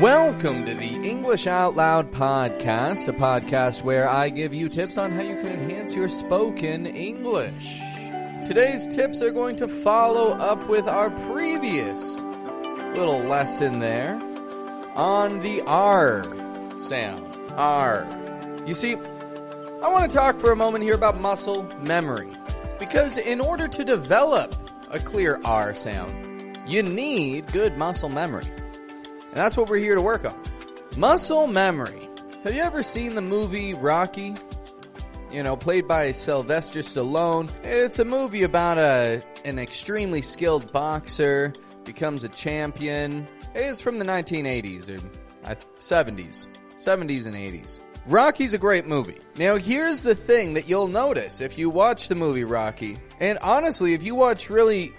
Welcome to the English Out Loud podcast, a podcast where I give you tips on how you can enhance your spoken English. Today's tips are going to follow up with our previous little lesson there on the R sound. R. You see, I want to talk for a moment here about muscle memory, because in order to develop a clear R sound, you need good muscle memory. And that's what we're here to work on. Muscle memory. Have you ever seen the movie Rocky? You know, played by Sylvester Stallone. It's a movie about an extremely skilled boxer, becomes a champion. It's from the 1980s or 70s. 70s and 80s. Rocky's a great movie. Now, here's the thing that you'll notice if you watch the movie Rocky, and honestly, if you watch really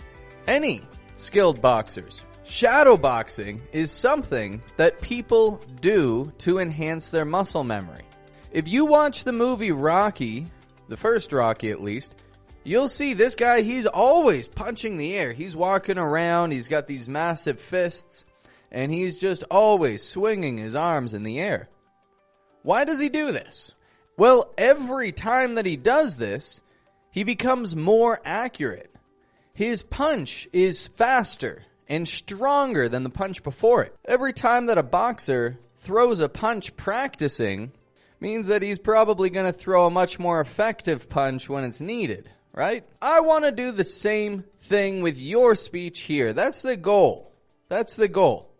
any skilled boxers. Shadow boxing is something that people do to enhance their muscle memory. If you watch the movie Rocky, the first Rocky at least, you'll see this guy, he's always punching the air. He's walking around, he's got these massive fists, and he's just always swinging his arms in the air. Why does he do this? Well, every time that he does this, he becomes more accurate. His punch is faster and stronger than the punch before it. Every time that a boxer throws a punch practicing means that he's probably going to throw a much more effective punch when it's needed, right? I want to do the same thing with your speech here. That's the goal. That's the goal.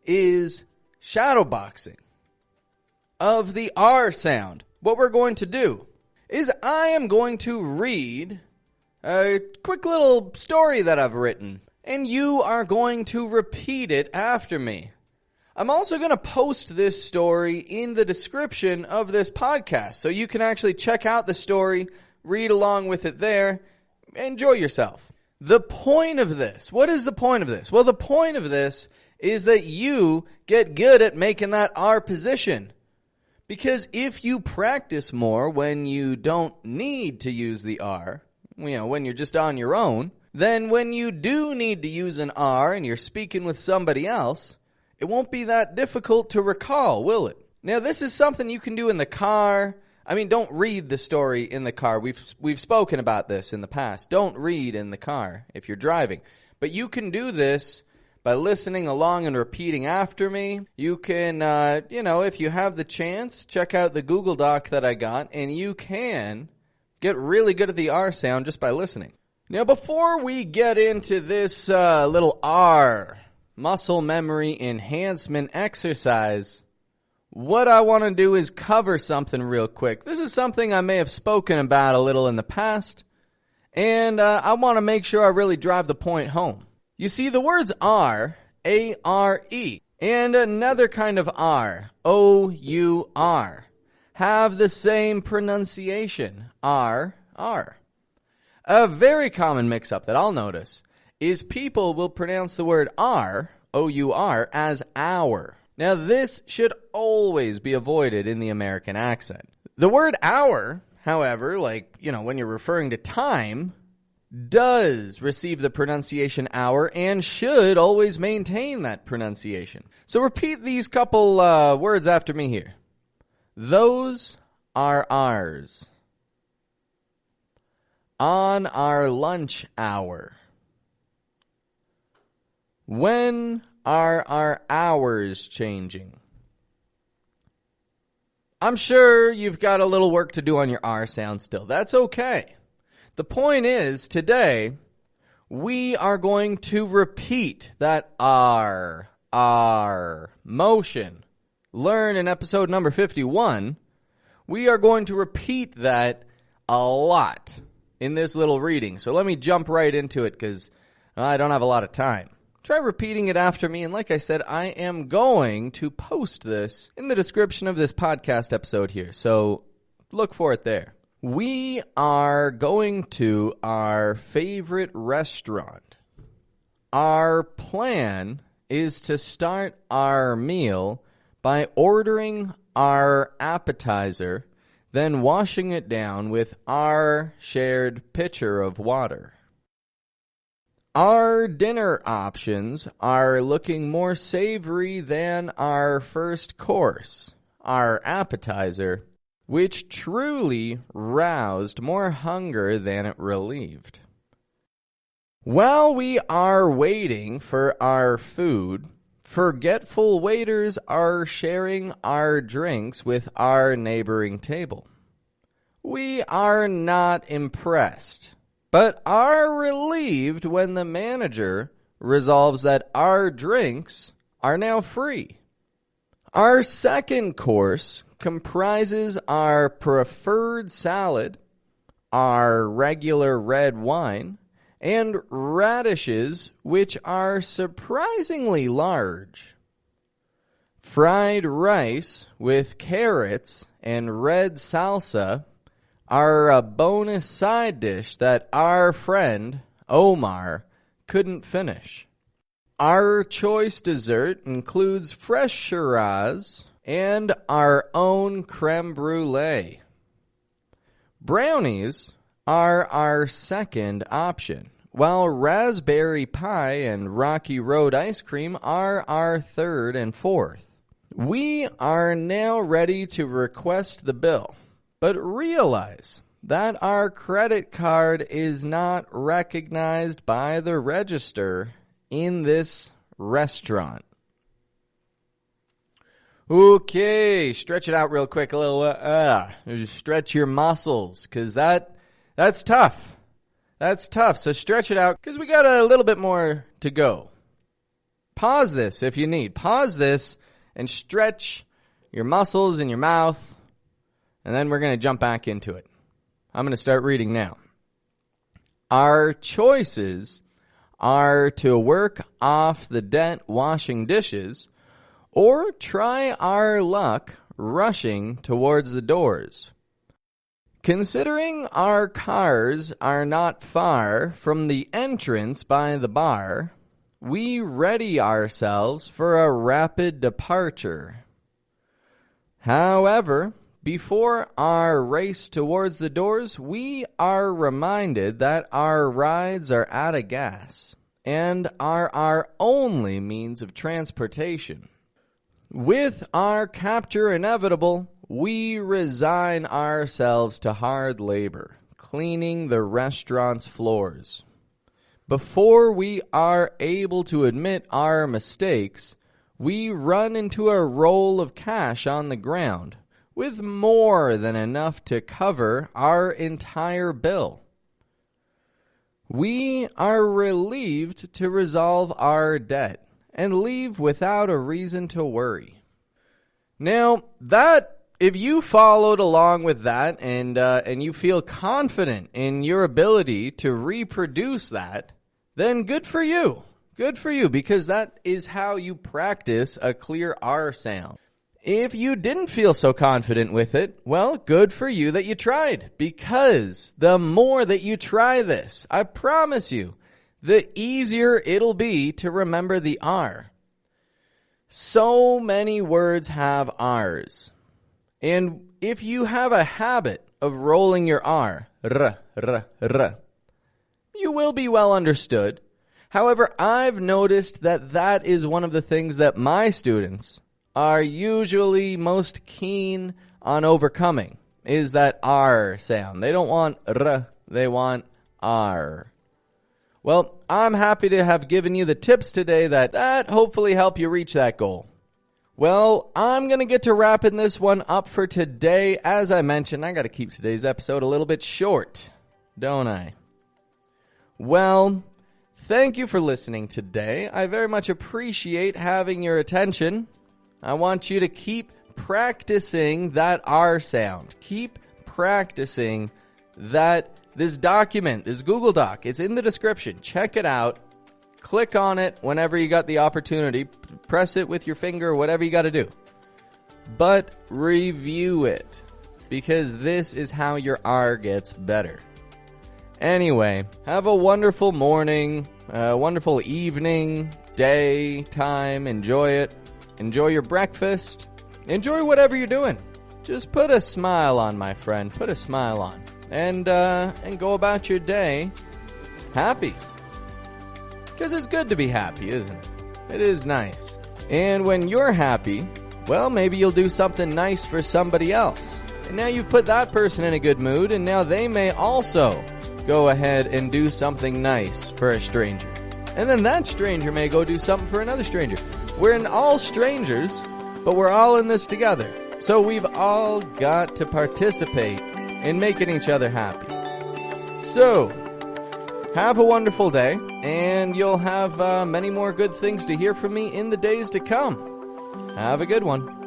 Is shadow boxing of the R sound. What we're going to do is I am going to read a quick little story that I've written, and you are going to repeat it after me. I'm also going to post this story in the description of this podcast, so you can actually check out the story, read along with it there, enjoy yourself. The point of this, what is the point of this? Well, the point of this is that you get good at making that R position. Because if you practice more when you don't need to use the R, when you're just on your own, then when you do need to use an R and you're speaking with somebody else, it won't be that difficult to recall, will it? Now, this is something you can do in the car. I mean, don't read the story in the car. We've spoken about this in the past. Don't read in the car if you're driving. But you can do this by listening along and repeating after me. You can, if you have the chance, check out the Google Doc that I got, and you can get really good at the R sound just by listening. Now, before we get into this little R muscle memory enhancement exercise, what I want to do is cover something real quick. This is something I may have spoken about a little in the past, and I want to make sure I really drive the point home. You see, the words R, A-R-E, and another kind of R, O-U-R, have the same pronunciation, R, R. A very common mix-up that I'll notice is people will pronounce the word R, O-U-R, as hour. Now, this should always be avoided in the American accent. The word hour, however, when you're referring to time, does receive the pronunciation hour and should always maintain that pronunciation. So repeat these couple words after me here. Those are ours. On our lunch hour. When are our hours changing? I'm sure you've got a little work to do on your R sound still. That's okay. The point is, today, we are going to repeat that R motion. Learn in episode number 51. We are going to repeat that a lot in this little reading. So let me jump right into it because I don't have a lot of time. Try repeating it after me, and like I said, I am going to post this in the description of this podcast episode here, so look for it there. We are going to our favorite restaurant. Our plan is to start our meal by ordering our appetizer, then washing it down with our shared pitcher of water. Our dinner options are looking more savory than our first course, our appetizer, which truly roused more hunger than it relieved. While we are waiting for our food, forgetful waiters are sharing our drinks with our neighboring table. We are not impressed, but are relieved when the manager resolves that our drinks are now free. Our second course comprises our preferred salad, our regular red wine, and radishes, which are surprisingly large. Fried rice with carrots and red salsa are a bonus side dish that our friend, Omar, couldn't finish. Our choice dessert includes fresh Shiraz and our own creme brulee. Brownies are our second option, while raspberry pie and Rocky Road ice cream are our third and fourth. We are now ready to request the bill, but realize that our credit card is not recognized by the register in this restaurant. Okay, stretch it out real quick, a little, stretch your muscles, because that's tough. That's tough, so stretch it out, because we got a little bit more to go. Pause this if you need. Pause this and stretch your muscles in your mouth, and then we're going to jump back into it. I'm going to start reading now. Our choices are to work off the debt washing dishes or try our luck rushing towards the doors. Considering our cars are not far from the entrance by the bar, we ready ourselves for a rapid departure. However, before our race towards the doors, we are reminded that our rides are out of gas and are our only means of transportation. With our capture inevitable, we resign ourselves to hard labor, cleaning the restaurant's floors. Before we are able to admit our mistakes, we run into a roll of cash on the ground, with more than enough to cover our entire bill. We are relieved to resolve our debt and leave without a reason to worry. Now, if you followed along with that and you feel confident in your ability to reproduce that, then good for you. Good for you, because that is how you practice a clear R sound. If you didn't feel so confident with it, well, good for you that you tried, because the more that you try this, I promise you, the easier it'll be to remember the R. So many words have R's. And if you have a habit of rolling your R, you will be well understood. However, I've noticed that is one of the things that my students are usually most keen on overcoming, is that R sound. They don't want R, they want R. Well, I'm happy to have given you the tips today that hopefully help you reach that goal. Well, I'm going to get to wrapping this one up for today. As I mentioned, I got to keep today's episode a little bit short, don't I? Well, thank you for listening today. I very much appreciate having your attention. I want you to keep practicing that R sound. Keep practicing this document, this Google Doc. It's in the description. Check it out. Click on it whenever you got the opportunity. Press it with your finger, whatever you got to do. But review it, because this is how your R gets better. Anyway, have a wonderful morning, a wonderful evening, day, time. Enjoy it. Enjoy your breakfast. Enjoy whatever you're doing. Just put a smile on, my friend. Put a smile on. And go about your day happy. Because it's good to be happy, isn't it? It is nice. And when you're happy, well, maybe you'll do something nice for somebody else. And now you've put that person in a good mood, and now they may also go ahead and do something nice for a stranger. And then that stranger may go do something for another stranger. We're all strangers, but we're all in this together. So we've all got to participate in making each other happy. So, have a wonderful day, and you'll have many more good things to hear from me in the days to come. Have a good one.